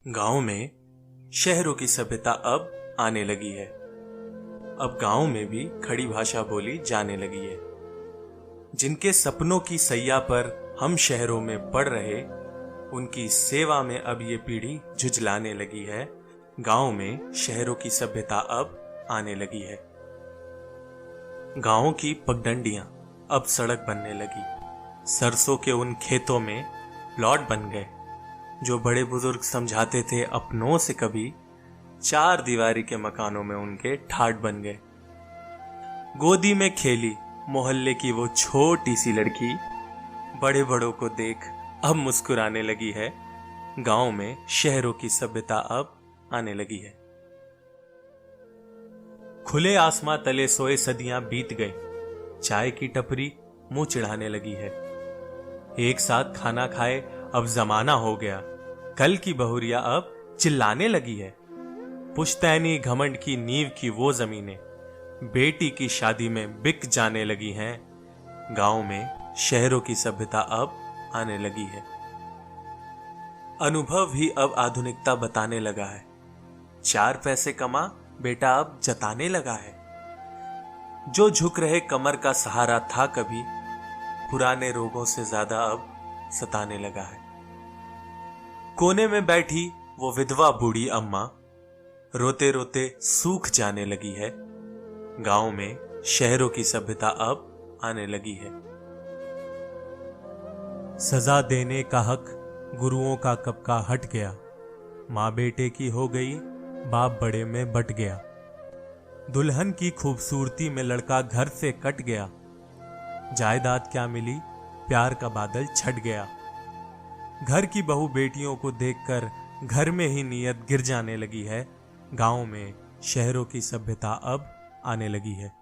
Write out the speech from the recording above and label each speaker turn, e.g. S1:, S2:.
S1: गांव में शहरों की सभ्यता अब आने लगी है। अब गांव में भी खड़ी भाषा बोली जाने लगी है। जिनके सपनों की सैया पर हम शहरों में पड़ रहे, उनकी सेवा में अब ये पीढ़ी झुझलाने लगी है। गांव में शहरों की सभ्यता अब आने लगी है। गांवों की पगडंडियां अब सड़क बनने लगी। सरसों के उन खेतों में प्लॉट बन गए। जो बड़े बुजुर्ग समझाते थे अपनों से कभी, चार दीवारी के मकानों में उनके ठाट बन गए। गोदी में खेली मोहल्ले की वो छोटी सी लड़की बड़े बड़ों को देख अब मुस्कुराने लगी है। गांव में शहरों की सभ्यता अब आने लगी है। खुले आसमां तले सोए सदियां बीत गई। चाय की टपरी मुंह चिढ़ाने लगी है। एक साथ खाना खाए अब जमाना हो गया। कल की बहुरिया अब चिल्लाने लगी है। पुश्तैनी घमंड की नींव की वो जमीनें बेटी की शादी में बिक जाने लगी हैं। गांव में शहरों की सभ्यता अब आने लगी है। अनुभव ही अब आधुनिकता बताने लगा है। चार पैसे कमा बेटा अब जताने लगा है। जो झुक रहे कमर का सहारा था कभी, पुराने रोगों से ज्यादा अब सताने लगा है। कोने में बैठी वो विधवा बूढ़ी अम्मा रोते रोते सूख जाने लगी है। गांव में शहरों की सभ्यता अब आने लगी है। सजा देने का हक गुरुओं का कब का हट गया। माँ बेटे की हो गई, बाप बड़े में बट गया। दुल्हन की खूबसूरती में लड़का घर से कट गया। जायदाद क्या मिली, प्यार का बादल छट गया। घर की बहू बेटियों को देखकर घर में ही नीयत गिर जाने लगी है। गांव में शहरों की सभ्यता अब आने लगी है।